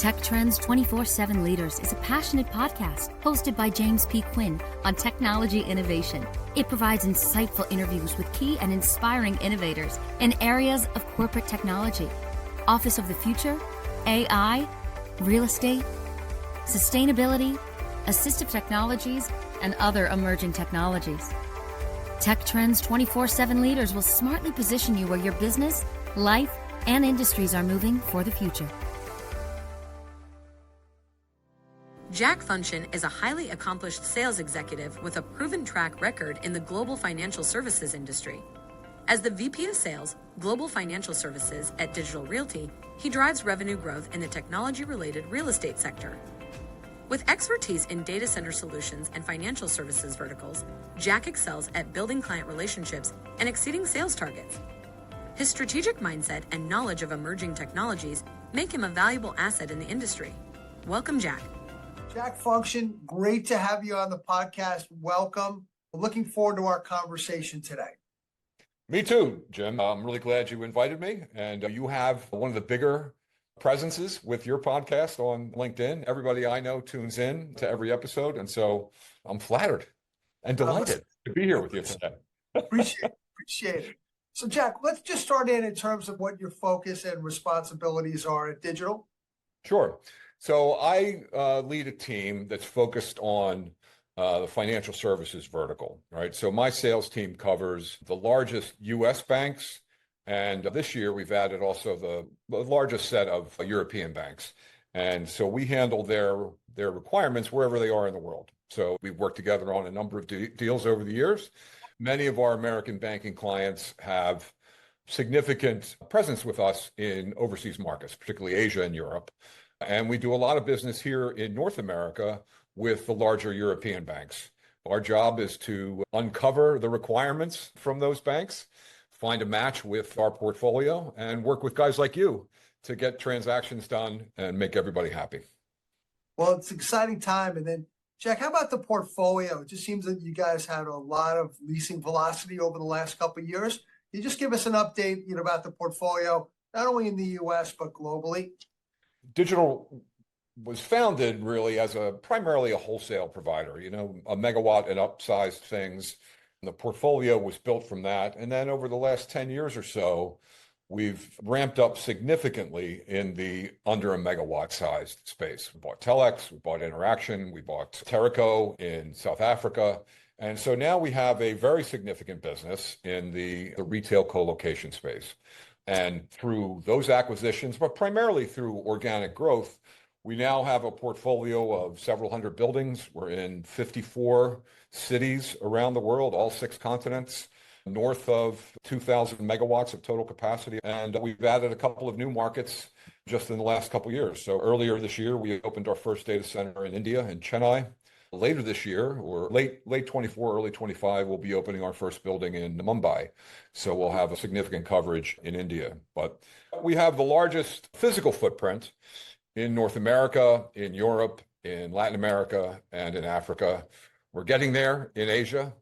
Tech Trends 24/7 Leaders is a passionate podcast hosted by James P. Quinn on technology innovation. It provides insightful interviews with key and inspiring innovators in areas of corporate technology, office of the future, AI, real estate, sustainability, assistive technologies, and other emerging technologies. Tech Trends 24/7 Leaders will smartly position you where your business, life, and industries are moving for the future. Jack Funchion is a highly accomplished sales executive with a proven track record in the global financial services industry. As the VP of Sales, Global Financial Services at Digital Realty, he drives revenue growth in the technology-related real estate sector. With expertise in data center solutions and financial services verticals, Jack excels at building client relationships and exceeding sales targets. His strategic mindset and knowledge of emerging technologies make him a valuable asset in the industry. Welcome, Jack. Jack Funchion, great to have you on the podcast. Welcome. Looking forward to our conversation today. Me too, Jim. I'm really glad you invited me. And you have one of the bigger presences with your podcast on LinkedIn. Everybody I know tunes in to every episode. And so I'm flattered and delighted to be here with you today. Appreciate it. So Jack, let's just start in terms of what your focus and responsibilities are at Digital. Sure. So I lead a team that's focused on the financial services vertical, right? So my sales team covers the largest U.S. banks, and this year we've added also the largest set of European banks. And so we handle their requirements wherever they are in the world. So we've worked together on a number of deals over the years. Many of our American banking clients have significant presence with us in overseas markets, particularly Asia and Europe. And we do a lot of business here in North America with the larger European banks. Our job is to uncover the requirements from those banks, find a match with our portfolio, and work with guys like you to get transactions done and make everybody happy. Well, it's an exciting time. And then, Jack, how about the portfolio? It just seems that you guys had a lot of leasing velocity over the last couple of years. Can you just give us an update, about the portfolio, not only in the U.S., but globally? Digital was founded really as primarily a wholesale provider, a megawatt and upsized things. And the portfolio was built from that. And then over the last 10 years or so, we've ramped up significantly in the under a megawatt sized space. We bought Telex, we bought Interaction, we bought Terrico in South Africa. And so now we have a very significant business in the retail colocation space. And through those acquisitions, but primarily through organic growth, we now have a portfolio of several hundred buildings. We're in 54 cities around the world, all 6 continents, north of 2,000 megawatts of total capacity. And we've added a couple of new markets just in the last couple of years. So earlier this year, we opened our first data center in India, in Chennai. Later this year, or late 24, early 25, we'll be opening our first building in Mumbai. So we'll have a significant coverage in India. But we have the largest physical footprint in North America, in Europe, in Latin America, and in Africa. We're getting there in Asia.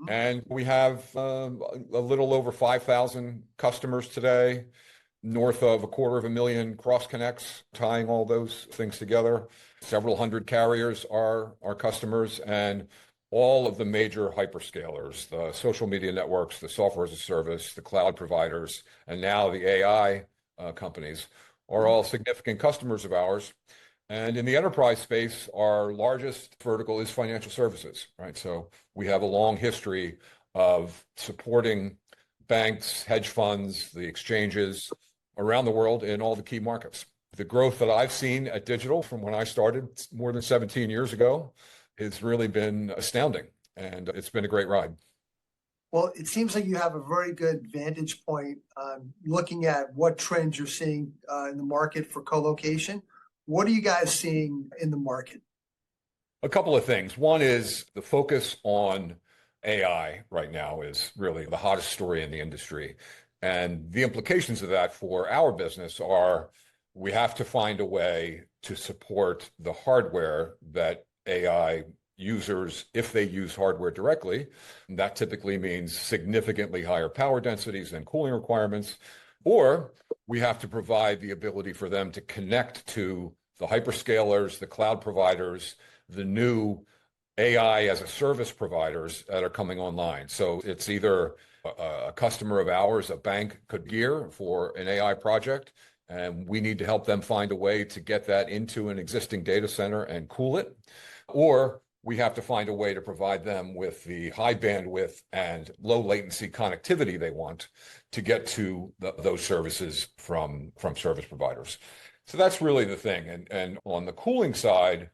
And we have a little over 5,000 customers today, north of 250,000 cross connects, tying all those things together. Several hundred carriers are our customers, and all of the major hyperscalers, the social media networks, the software as a service, the cloud providers, and now the AI companies are all significant customers of ours. And in the enterprise space, our largest vertical is financial services, right? So we have a long history of supporting banks, hedge funds, the exchanges around the world in all the key markets. The growth that I've seen at Digital from when I started more than 17 years ago has really been astounding, and it's been a great ride. Well, it seems like you have a very good vantage point on looking at what trends you're seeing in the market for colocation. What are you guys seeing in the market? A couple of things. One is the focus on AI right now is really the hottest story in the industry. And the implications of that for our business are we have to find a way to support the hardware that AI users, if they use hardware directly, that typically means significantly higher power densities and cooling requirements, or we have to provide the ability for them to connect to the hyperscalers, the cloud providers, the new AI as a service providers that are coming online. So it's either a customer of ours, a bank could gear for an AI project, and we need to help them find a way to get that into an existing data center and cool it, or we have to find a way to provide them with the high bandwidth and low latency connectivity they want to get to those services from service providers. So that's really the thing. And on the cooling side,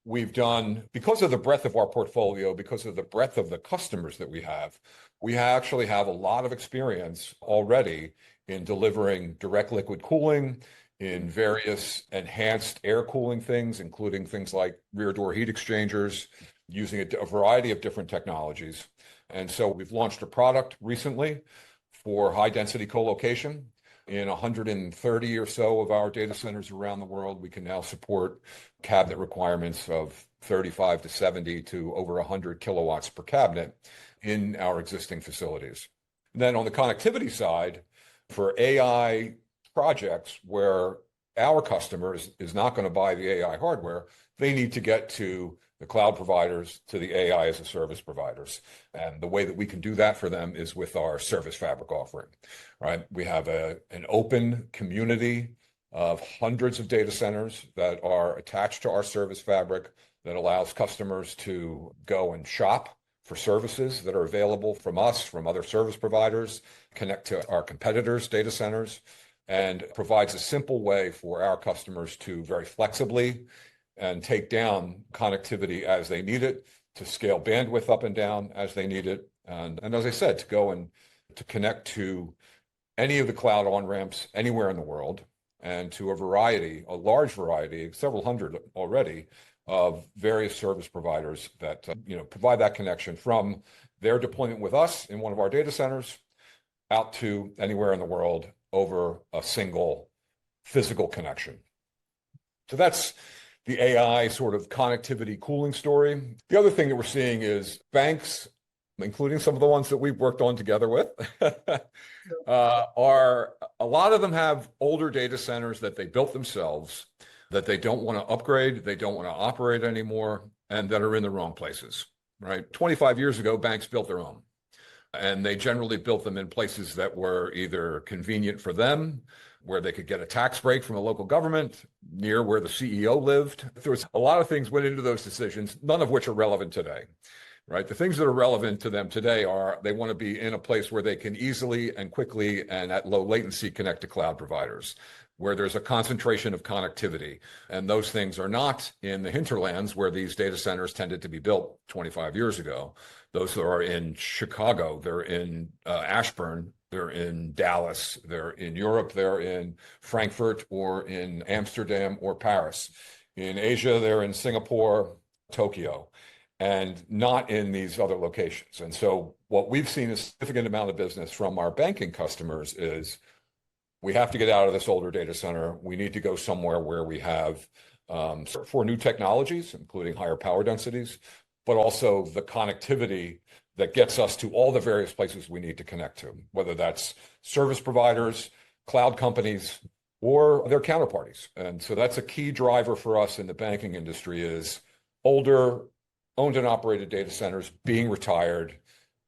we've done, because of the breadth of our portfolio, because of the breadth of the customers that we actually have a lot of experience already in delivering direct liquid cooling, in various enhanced air cooling things, including things like rear door heat exchangers, using a variety of different technologies. And so we've launched a product recently for high density colocation. In 130 or so of our data centers around the world, we can now support cabinet requirements of 35 to 70 to over 100 kilowatts per cabinet in our existing facilities. And then on the connectivity side, for AI projects where our customer is not going to buy the AI hardware, they need to get to the cloud providers, to the AI as a service providers. And the way that we can do that for them is with our service fabric offering, right? We have an open community of hundreds of data centers that are attached to our service fabric that allows customers to go and shop for services that are available from us, from other service providers, connect to our competitors' data centers, and provides a simple way for our customers to very flexibly and take down connectivity as they need it, to scale bandwidth up and down as they need it. And as I said, to go and to connect to any of the cloud on-ramps anywhere in the world, and to a large variety, several hundred already, of various service providers that provide that connection from their deployment with us in one of our data centers out to anywhere in the world over a single physical connection. So that's the AI sort of connectivity cooling story. The other thing that we're seeing is banks, including some of the ones that we've worked on together with, are a lot of them have older data centers that they built themselves, that they don't want to upgrade, they don't want to operate anymore, and that are in the wrong places, right? 25 years ago, banks built their own. And they generally built them in places that were either convenient for them, where they could get a tax break from a local government, near where the CEO lived. There was a lot of things went into those decisions, none of which are relevant today, right? The things that are relevant to them today are they want to be in a place where they can easily and quickly and at low latency connect to cloud providers, where there's a concentration of connectivity. And those things are not in the hinterlands where these data centers tended to be built 25 years ago. Those are in Chicago, they're in Ashburn, they're in Dallas, they're in Europe, they're in Frankfurt or in Amsterdam or Paris. In Asia, they're in Singapore, Tokyo, and not in these other locations. And so what we've seen a significant amount of business from our banking customers is we have to get out of this older data center. We need to go somewhere where we have for new technologies, including higher power densities, but also the connectivity that gets us to all the various places we need to connect to, whether that's service providers, cloud companies, or their counterparties. And so that's a key driver for us in the banking industry is older owned and operated data centers being retired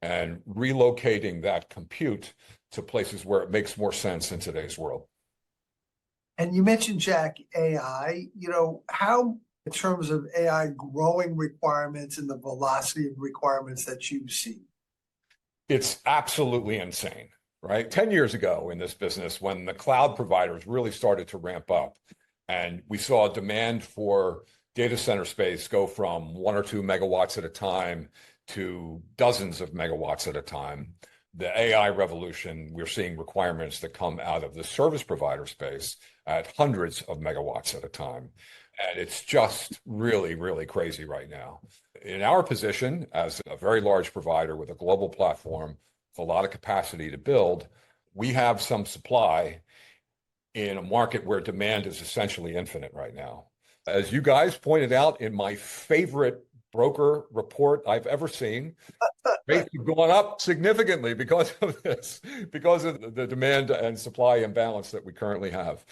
and relocating that compute to places where it makes more sense in today's world. And you mentioned, Jack, AI, how in terms of AI growing requirements and the velocity of requirements that you see? It's absolutely insane, right? 10 years ago in this business, when the cloud providers really started to ramp up and we saw demand for data center space go from 1 or 2 megawatts at a time to dozens of megawatts at a time, the AI revolution, we're seeing requirements that come out of the service provider space at hundreds of megawatts at a time. And it's just really, really crazy right now. In our position as a very large provider with a global platform, with a lot of capacity to build, we have some supply in a market where demand is essentially infinite right now. As you guys pointed out in my favorite broker report I've ever seen, rates have gone up significantly because of this, because of the demand and supply imbalance that we currently have.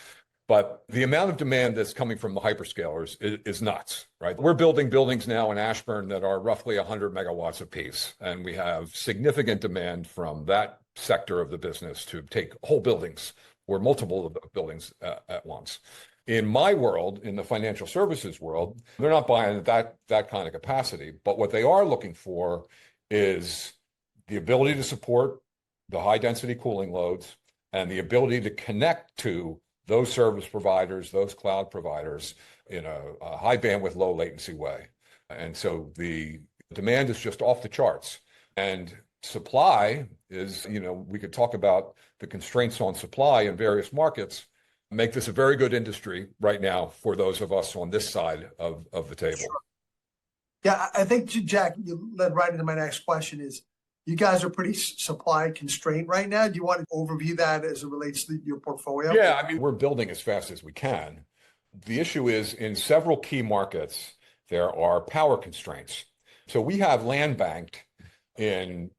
But the amount of demand that's coming from the hyperscalers is nuts, right? We're building buildings now in Ashburn that are roughly 100 megawatts apiece, and we have significant demand from that sector of the business to take whole buildings or multiple of the buildings at once. In my world, in the financial services world, they're not buying that kind of capacity, but what they are looking for is the ability to support the high density cooling loads and the ability to connect to those service providers, those cloud providers in a high bandwidth, low latency way. And so the demand is just off the charts. And supply is, we could talk about the constraints on supply in various markets, make this a very good industry right now for those of us on this side of the table. Sure. Yeah, I think, Jack, you led right into my next question is, you guys are pretty supply constrained right now. Do you want to overview that as it relates to your portfolio? Yeah, I mean, we're building as fast as we can. The issue is in several key markets, there are power constraints. So we have land banked in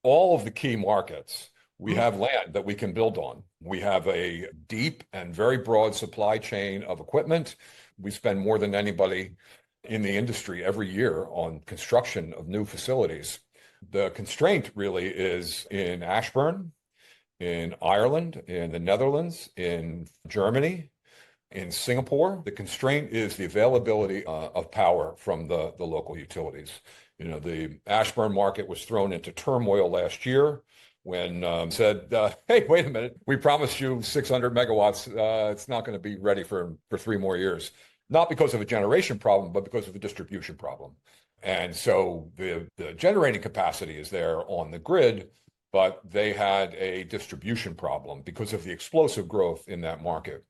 all of the key markets. We have land that we can build on. We have a deep and very broad supply chain of equipment. We spend more than anybody in the industry every year on construction of new facilities. The constraint really is in Ashburn, in Ireland, in the Netherlands, in Germany, in Singapore. The constraint is the availability of power from the local utilities. The Ashburn market was thrown into turmoil last year when said, hey, wait a minute, we promised you 600 megawatts. It's not going to be ready for 3 more years. Not because of a generation problem, but because of a distribution problem. And so the generating capacity is there on the grid, but they had a distribution problem because of the explosive growth in that market.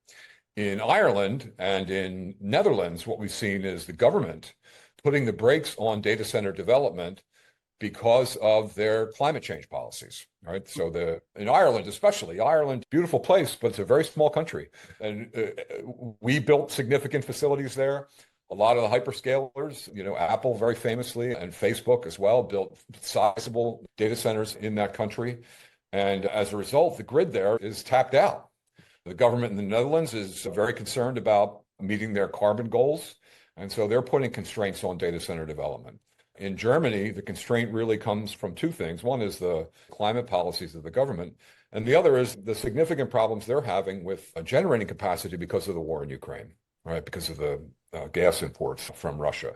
In Ireland and in Netherlands, what we've seen is the government putting the brakes on data center development because of their climate change policies, right? So in Ireland, especially, Ireland, beautiful place, but it's a very small country. And we built significant facilities there. A lot of the hyperscalers, Apple very famously and Facebook as well, built sizable data centers in that country. And as a result, the grid there is tapped out. The government in the Netherlands is very concerned about meeting their carbon goals. And so they're putting constraints on data center development. In Germany, the constraint really comes from 2 things. One is the climate policies of the government, and the other is the significant problems they're having with generating capacity because of the war in Ukraine, right? Because of the gas imports from Russia.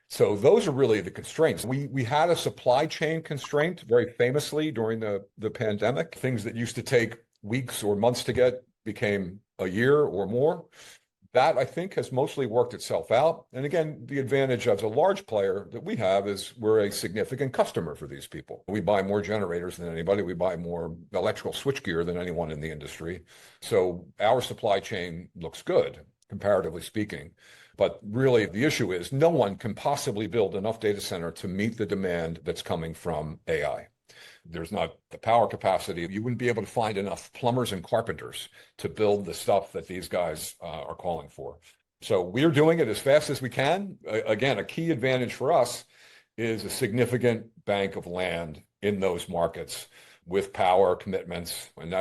So those are really the constraints. We had a supply chain constraint very famously during the pandemic. Things that used to take weeks or months to get became a year or more. That, I think, has mostly worked itself out. And again, the advantage as a large player that we have is we're a significant customer for these people. We buy more generators than anybody. We buy more electrical switchgear than anyone in the industry. So our supply chain looks good, comparatively speaking. But really, the issue is no one can possibly build enough data center to meet the demand that's coming from AI. There's not the power capacity. You wouldn't be able to find enough plumbers and carpenters to build the stuff that these guys are calling for. So we're doing it as fast as we can. Again, a key advantage for us is a significant bank of land in those markets with power commitments. And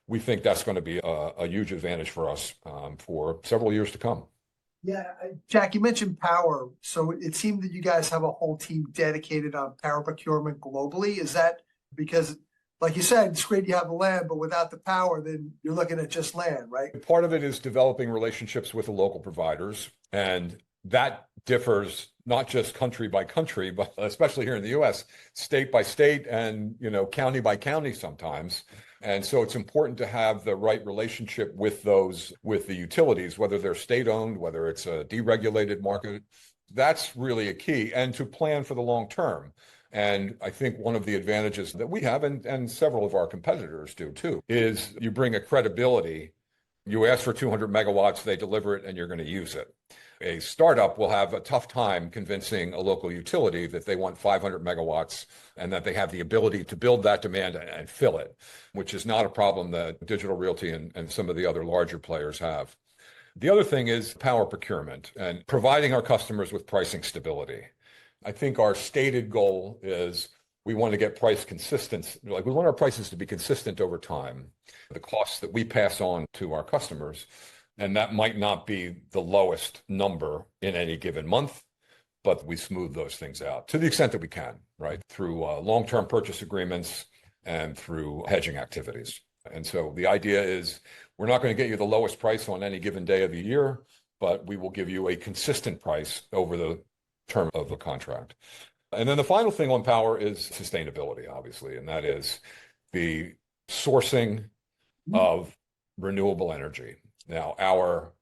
we think that's going to be a huge advantage for us for several years to come. Yeah, Jack, you mentioned power. So it seemed that you guys have a whole team dedicated on power procurement globally. Is that because, like you said, it's great you have the land, but without the power, then you're looking at just land, right? Part of it is developing relationships with the local providers, and that differs not just country by country, but especially here in the US, state by state and, county by county sometimes. And so it's important to have the right relationship with the utilities, whether they're state-owned, whether it's a deregulated market. That's really a key, and to plan for the long term. And I think one of the advantages that we have, and several of our competitors do too, is you bring a credibility. You ask for 200 megawatts, they deliver it, and you're going to use it. A startup will have a tough time convincing a local utility that they want 500 megawatts and that they have the ability to build that demand and fill it, which is not a problem that Digital Realty and some of the other larger players have. The other thing is power procurement and providing our customers with pricing stability. I think our stated goal is we want to get price consistent. Like we want our prices to be consistent over time, the costs that we pass on to our customers. And that might not be the lowest number in any given month, but we smooth those things out to the extent that we can, right? Through long-term purchase agreements and through hedging activities. And so the idea is we're not going to get you the lowest price on any given day of the year, but we will give you a consistent price over the term of the contract. And then the final thing on power is sustainability, obviously, and that is the sourcing of renewable energy. Now, our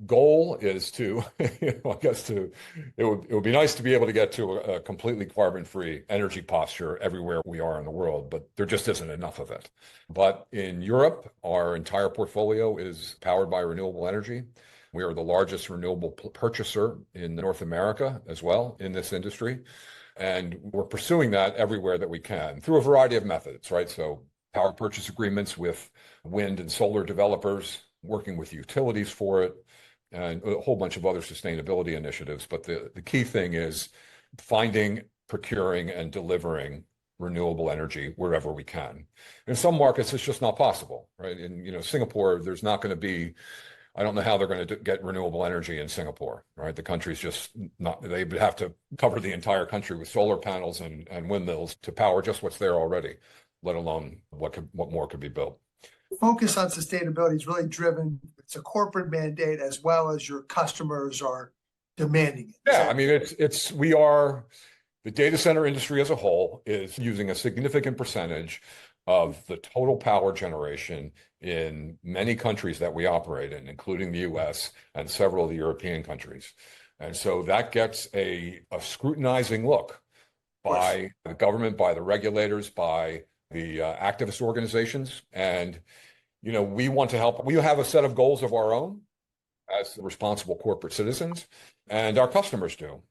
goal is to, it would be nice to be able to get to a completely carbon-free energy posture everywhere we are in the world, but there just isn't enough of it. But in Europe, our entire portfolio is powered by renewable energy. We are the largest renewable purchaser in North America as well in this industry. And we're pursuing that everywhere that we can through a variety of methods, right? So power purchase agreements with wind and solar developers, working with utilities for it, and a whole bunch of other sustainability initiatives. But the key thing is finding, procuring, and delivering renewable energy wherever we can. In some markets, it's just not possible, right? In Singapore, there's not going to be, I don't know how they're going to get renewable energy in Singapore, right? The country's just not, they would have to cover the entire country with solar panels and windmills to power just what's there already, let alone what more could be built. Focus on sustainability is really driven. It's a corporate mandate as well as your customers are demanding it. Yeah, I mean, the data center industry as a whole is using a significant percentage of the total power generation in many countries that we operate in, including the US and several of the European countries. And so that gets a scrutinizing look by the government, by the regulators, by the activist organizations. And, we want to help. We have a set of goals of our own as responsible corporate citizens, and our customers do.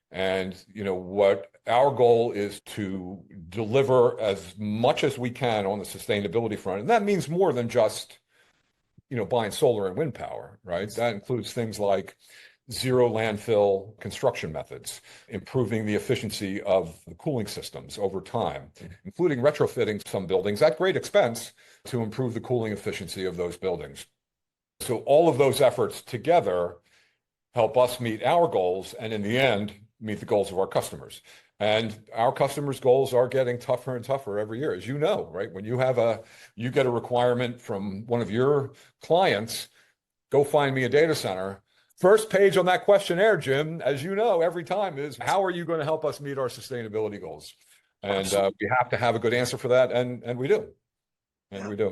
And, what our goal is to deliver as much as we can on the sustainability front. And that means more than just, buying solar and wind power, right? That includes things like zero landfill construction methods, improving the efficiency of the cooling systems over time, including retrofitting some buildings at great expense to improve the cooling efficiency of those buildings. So all of those efforts together help us meet our goals and in the end, meet the goals of our customers. And our customers' goals are getting tougher and tougher every year, as you know, right? When you get a requirement from one of your clients, go find me a data center. First page on that questionnaire, Jim, as you know, every time is, how are you going to help us meet our sustainability goals? And we have to have a good answer for that, and we do. And we do.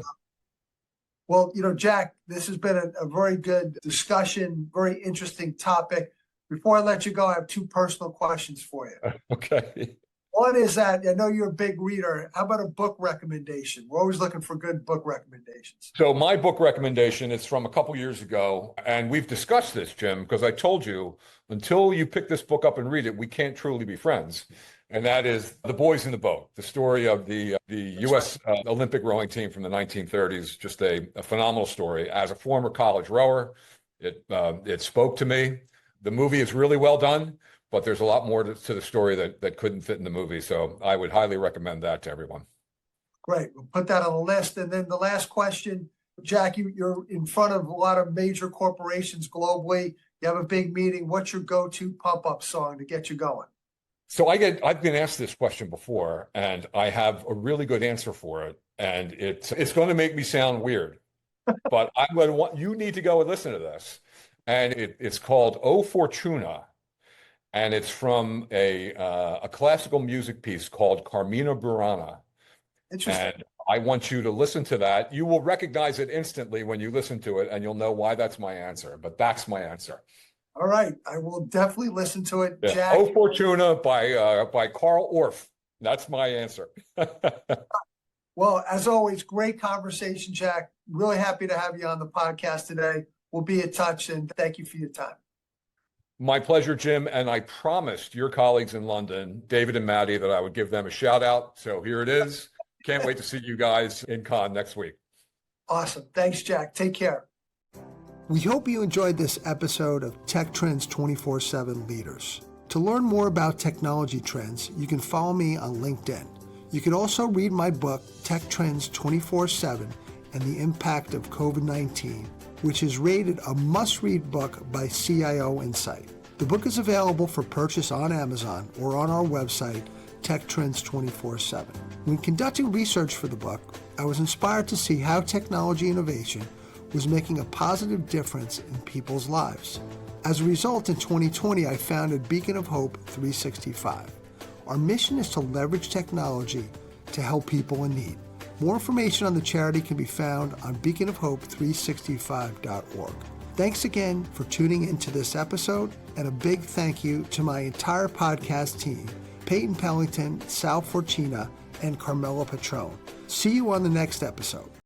Well, Jack, this has been a very good discussion, very interesting topic. Before I let you go, I have two personal questions for you. Okay. One is that I know you're a big reader. How about a book recommendation? We're always looking for good book recommendations. So my book recommendation is from a couple years ago, and we've discussed this, Jim, because I told you, until you pick this book up and read it, we can't truly be friends. And that is The Boys in the Boat, the story of the U.S. Olympic rowing team from the 1930s. Just a phenomenal story. As a former college rower, it spoke to me. The movie is really well done, but there's a lot more to the story that couldn't fit in the movie. So I would highly recommend that to everyone. Great. We'll put that on the list. And then the last question, Jack, you're in front of a lot of major corporations globally. You have a big meeting. What's your go-to pump-up song to get you going? So I've been asked this question before, and I have a really good answer for it. And it's going to make me sound weird, but you need to go and listen to this. And it's called O Fortuna, and it's from a classical music piece called Carmina Burana. Interesting. And I want you to listen to that. You will recognize it instantly when you listen to it, and you'll know why that's my answer. But that's my answer. All right, I will definitely listen to it, Yeah. Jack. O Fortuna by Carl Orff. That's my answer. Well, as always, great conversation, Jack. Really happy to have you on the podcast today. We'll be in touch, and thank you for your time. My pleasure, Jim. And I promised your colleagues in London, David and Maddie, that I would give them a shout out. So here it is. Can't wait to see you guys in Cannes next week. Awesome. Thanks, Jack. Take care. We hope you enjoyed this episode of Tech Trends 24/7 Leaders. To learn more about technology trends, you can follow me on LinkedIn. You can also read my book, Tech Trends 24/7 and the Impact of COVID-19, which is rated a must-read book by CIO Insight. The book is available for purchase on Amazon or on our website, Tech Trends 24/7. When conducting research for the book, I was inspired to see how technology innovation was making a positive difference in people's lives. As a result, in 2020, I founded Beacon of Hope 365. Our mission is to leverage technology to help people in need. More information on the charity can be found on beaconofhope365.org. Thanks again for tuning into this episode, and a big thank you to my entire podcast team, Peyton Pellington, Sal Fortuna, and Carmela Patrone. See you on the next episode.